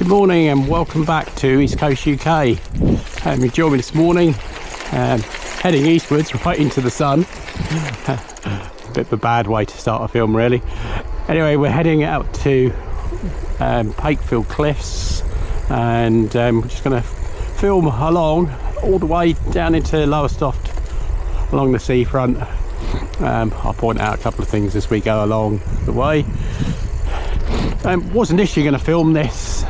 Good morning and welcome back to East Coast UK. You joined me this morning, heading eastwards right into the sun. A bit of a bad way to start a film really. Anyway, we're heading out to Pakefield Cliffs, and we're just going to film along all the way down into Lowestoft along the seafront. I'll point out a couple of things as we go along the way. Wasn't initially going to film this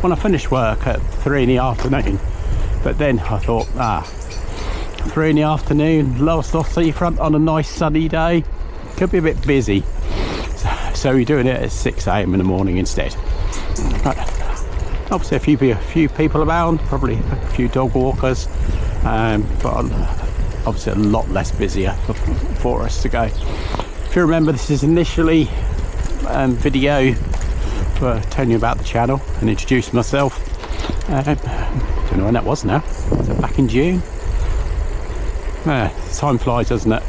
when I finished work at 3 in the afternoon, but then I thought, 3 in the afternoon, Lowestoft seafront on a nice sunny day, could be a bit busy, so we're doing it at 6 AM in the morning instead. But obviously a few people around, probably a few dog walkers, but obviously a lot less busier for us to go. If you remember, this is initially video for telling you about the channel and introduce myself. Don't know when that was now. Is it back in June? Time flies, doesn't it?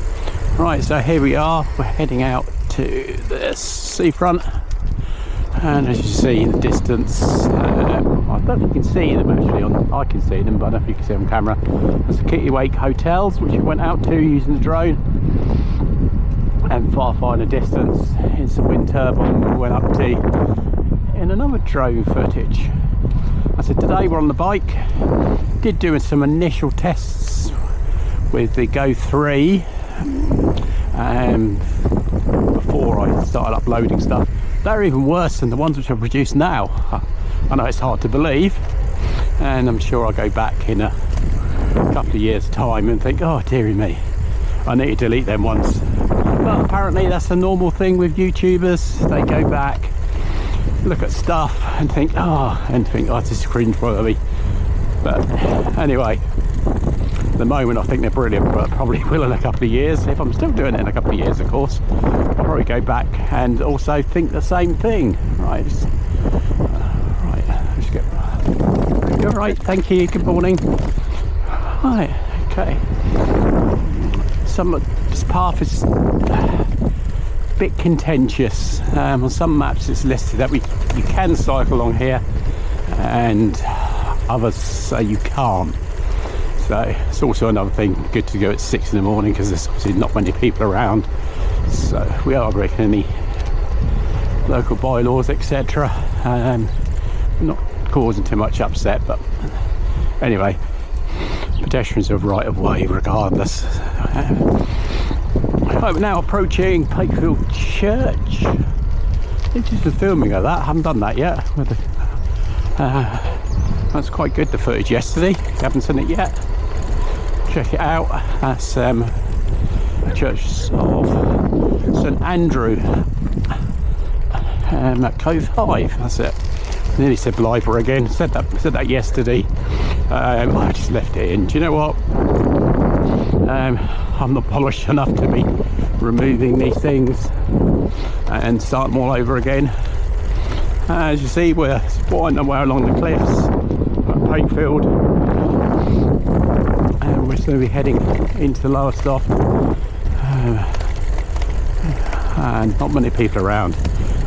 Right, so here we are. We're heading out to the seafront, and as you see in the distance, I don't know if you can see them actually. I can see them, but I don't know if you can see them on camera. There's the Kittiwake hotels, which we went out to using the drone, and far in the distance is the wind turbine we went up to in another drone footage. So today we're on the bike. Did doing some initial tests with the Go 3 before I started uploading stuff. They're even worse than the ones which I produce now. I know it's hard to believe, and I'm sure I'll go back in a couple of years time and think, oh dearie me, I need to delete them ones. But apparently that's a normal thing with YouTubers. They go back, look at stuff and think, this is cringe-worthy. But anyway, at the moment I think they're brilliant, but probably will in a couple of years. If I'm still doing it in a couple of years, of course, I'll probably go back and also think the same thing. Right, let's get... You're right, thank you, good morning. Right, okay. This path is a bit contentious. On some maps it's listed that you can cycle along here, and others say you can't. So it's also another thing good to go at 6 in the morning, because there's obviously not many people around. So we are breaking any local bylaws, etc. Not causing too much upset, but anyway, pedestrians are right of way regardless. Right, we're now approaching Pakefield Church. Interesting filming of that. I haven't done that yet. That's quite good, the footage yesterday. If you haven't seen it yet, check it out. That's the Church of St Andrew at Cove 5. That's it. Nearly said Bliver again. Said that yesterday. I just left it in. Do you know what? I'm not polished enough to be removing these things and start them all over again. As you see, we're winding our way along the cliffs at Pakefield, and we're going to be heading into Lowestoft, and not many people around.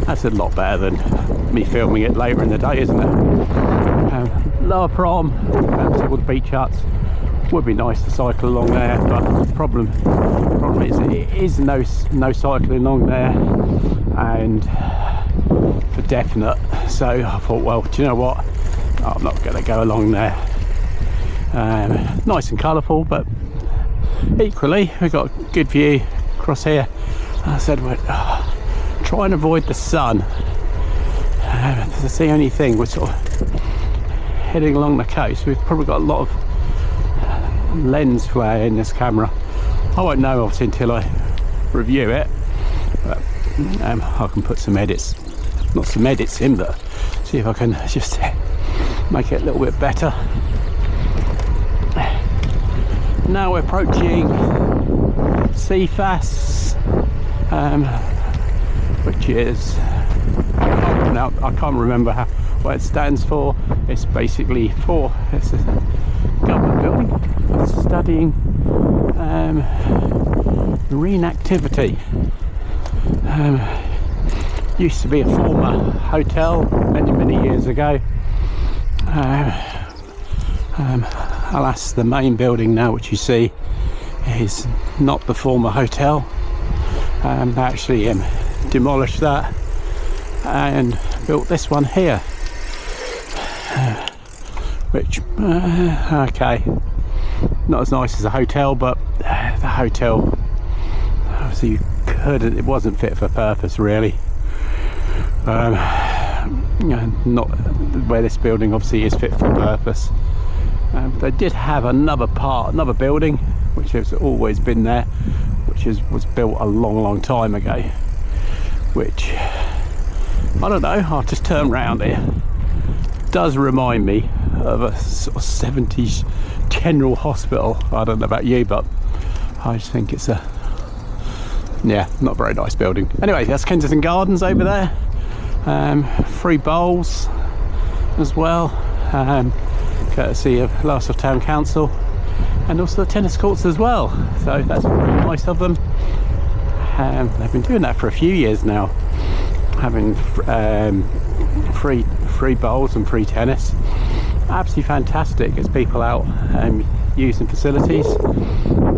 That's a lot better than me filming it later in the day, isn't it? Lower Prom, all the beach huts. Would be nice to cycle along there, but the problem is it is no cycling along there, and for definite. So I thought, well, do you know what, I'm not going to go along there. Nice and colourful, but equally we've got a good view across here. I said we're try and avoid the sun. That's the only thing. We're sort of heading along the coast. We've probably got a lot of lens flare in this camera. I won't know obviously until I review it, but I can put some edits, not some edits in, but see if I can just make it a little bit better. Now we're approaching Seafront, which is, I can't remember what it stands for. It's basically it's a government building studying marine activity. Used to be a former hotel many years ago. Alas, the main building now, which you see, is not the former hotel. They actually demolished that and built this one here, which okay, not as nice as a hotel, but the hotel, obviously you couldn't, it wasn't fit for purpose really. Not where this building obviously is fit for purpose. They did have another building which has always been there, which was built a long time ago, which I don't know, I'll just turn around here. Does remind me of a sort of 70s general hospital. I don't know about you, but I just think it's yeah, not a very nice building. Anyway, that's Kensington Gardens over there. Free bowls as well, courtesy of Lowestoft Town Council, and also the tennis courts as well, so that's very nice of them. They've been doing that for a few years now, having free bowls and free tennis. Absolutely fantastic. Gets people out using facilities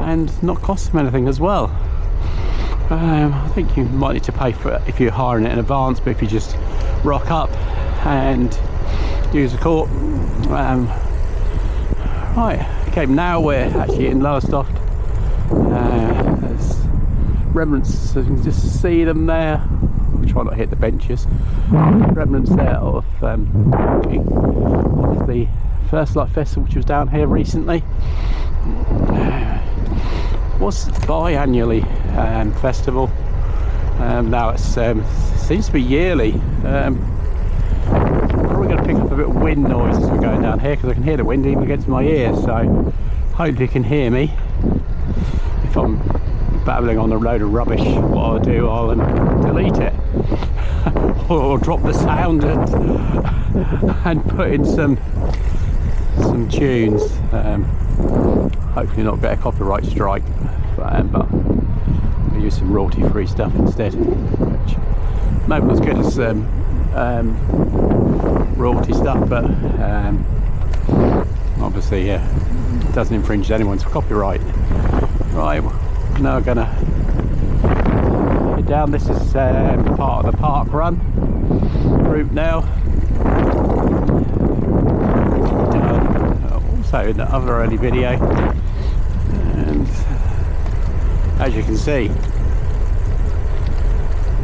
and not cost them anything as well. I think you might need to pay for it if you're hiring it in advance, but if you just rock up and use the court. Right, okay, now we're actually in Lowestoft. There's remnants, so you can just see them there. I'll try not to hit the benches. Remnants there of the First Light Festival, which was down here recently. Was biannually festival. Now it seems to be yearly. Probably going to pick up a bit of wind noise as we're going down here, because I can hear the wind even against my ears, so hopefully you can hear me. If I'm babbling on a load of rubbish, what I'll do, I'll delete it or drop the sound and put in some tunes. Hopefully not get a copyright strike, but we'll use some royalty-free stuff instead, which maybe not as good as royalty stuff, but obviously it doesn't infringe anyone's copyright. Right, we're now going to head down. This is part of the park run route now. Also in the other early video, and as you can see,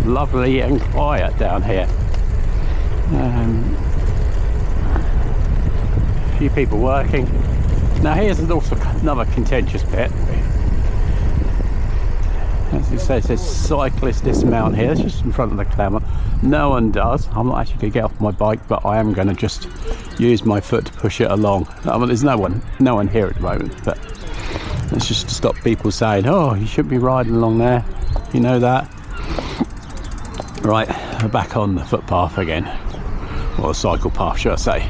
lovely and quiet down here. A few people working. Now here's also another contentious bit. As it says, it says cyclist dismount here. It's just in front of the Clement. No one does. I'm not actually going to get off my bike, but I am going to just use my foot to push it along. I mean, there's no one here at the moment, but it's just to stop people saying, oh, you shouldn't be riding along there, you know that. Right, we're back on the footpath again, or the cycle path, should I say.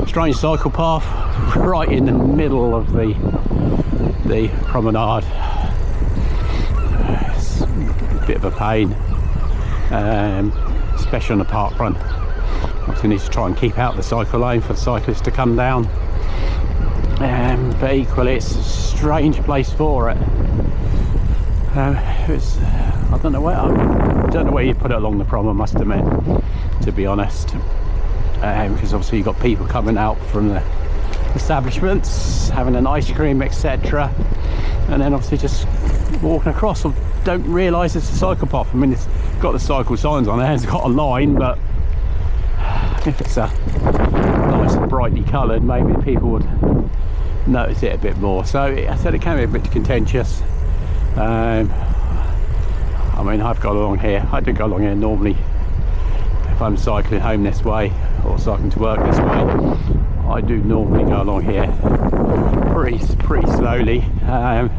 Strange cycle path right in the middle of the promenade. It's a bit of a pain, especially on the park run. Obviously need to try and keep out the cycle lane for the cyclists to come down, but equally it's a strange place for it. I don't know where you put it along the prom, I must admit, to be honest, because obviously you've got people coming out from the establishments having an ice cream, etc., and then obviously just walking across, or don't realise it's a cycle path. I mean, it's got the cycle signs on there, it's got a line, but if it's nice and brightly coloured, maybe people would notice it a bit more. So I said it can be a bit contentious. I mean, I've got along here, I do go along here normally if I'm cycling home this way or cycling to work this way. I do normally go along here pretty slowly, because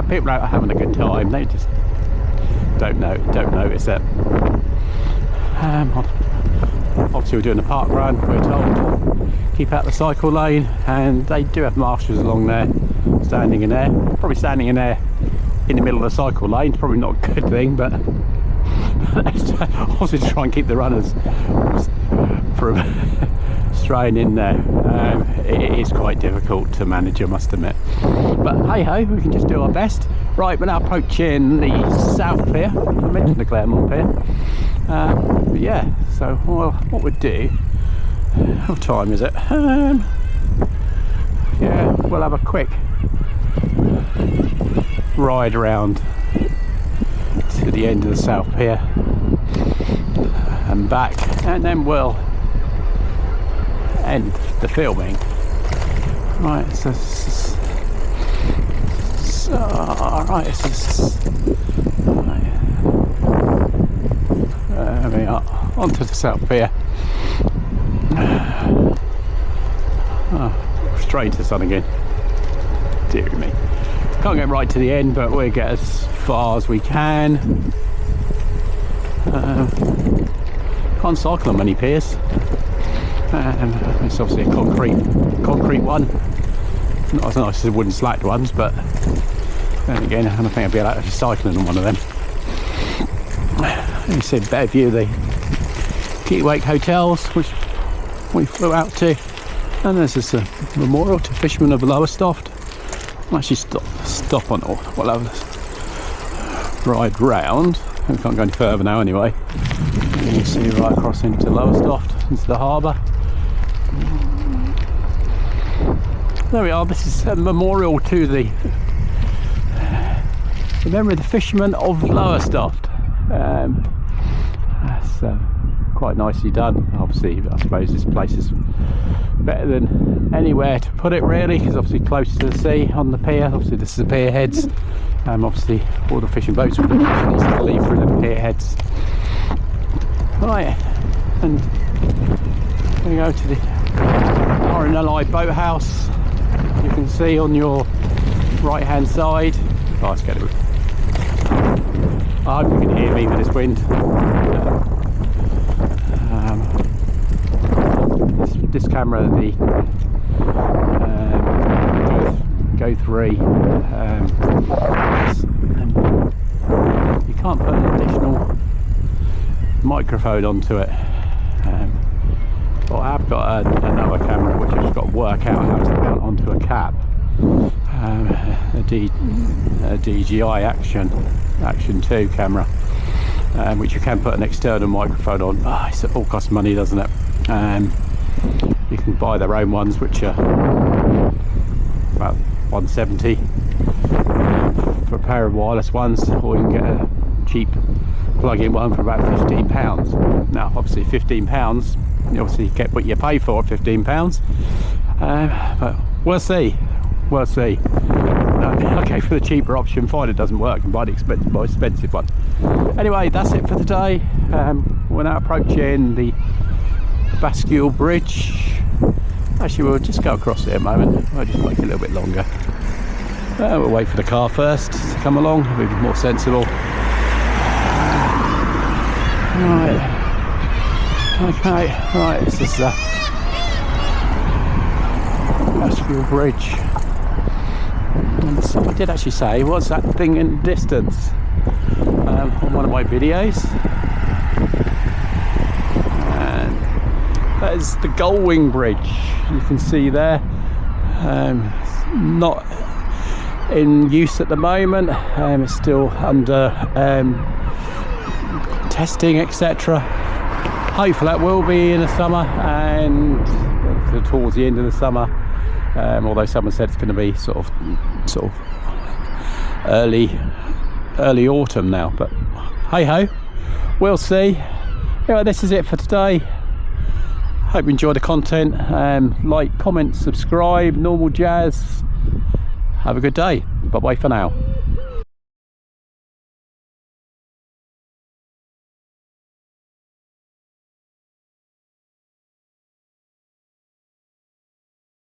people are having a good time. They just don't notice it. Obviously we're doing a park run, we're told keep out the cycle lane, and they do have marshals along there, standing in there, probably standing in there in the middle of the cycle lane. Probably not a good thing, but obviously to try and keep the runners from straying in there. It is quite difficult to manage, I must admit, but hey ho, we can just do our best. Right, we're now approaching the South Pier. I mentioned the Claremont Pier. But yeah, so what we'd do, what time is it? Yeah, we'll have a quick ride around to the end of the South Pier and back, and then we'll end the filming. Right, alright, there we are, onto the South Pier. Oh, straight into the sun again. Dear me. Can't get right to the end, but we'll get as far as we can. Can't cycle on many piers. It's obviously a concrete one. Not as nice as the wooden slacked ones, but then again, I don't think I'd be able to be cycling on one of them. You see a better view of the Keepwake hotels, which we flew out to, and there's this memorial to fishermen of Lowestoft. I'll actually stop on, or we'll have a ride round. We can't go any further now anyway. You can see right across into Lowestoft, into the harbour. There we are. This is a memorial to the memory of the fishermen of Lowestoft. That's quite nicely done. Obviously, I suppose this place is better than anywhere to put it, really, because obviously close to the sea on the pier. Obviously, this is the pier heads. Obviously, all the fishing boats would have needs to leave through the pier heads. Right, and we go to the RNLI boathouse. You can see on your right hand side. Oh, let's get it. I hope you can hear me with this wind. This camera, the Go 3, you can't put an additional microphone onto it. But I have got another camera which I've just got to work out how to mount onto a cap. A DJI Action 2 camera, which you can put an external microphone on. It all costs money, doesn't it? You can buy their own ones, which are about $170 for a pair of wireless ones, or you can get a cheap plug-in one for about £15. Now, obviously, £15, you obviously get what you pay for at £15. But we'll see. We'll see. Okay, for the cheaper option, fine, it doesn't work, and buy the more expensive one. Anyway, that's it for today. We're now approaching the Bascule Bridge. Actually, we'll just go across it a moment. I'll just make it a little bit longer. We'll wait for the car first to come along, it'll be more sensible. Right. Okay, right, this is the Pakefield Bridge. And so I did actually say, what's that thing in the distance? On one of my videos. And that is the Gullwing Bridge. You can see there. Not in use at the moment. It's still under testing, etc. Hopefully that will be in the summer, and towards the end of the summer, although someone said it's going to be sort of early autumn now, but hey ho, we'll see. Anyway, this is it for today. Hope you enjoy the content. Like, comment, subscribe, normal jazz. Have a good day. Bye bye for now.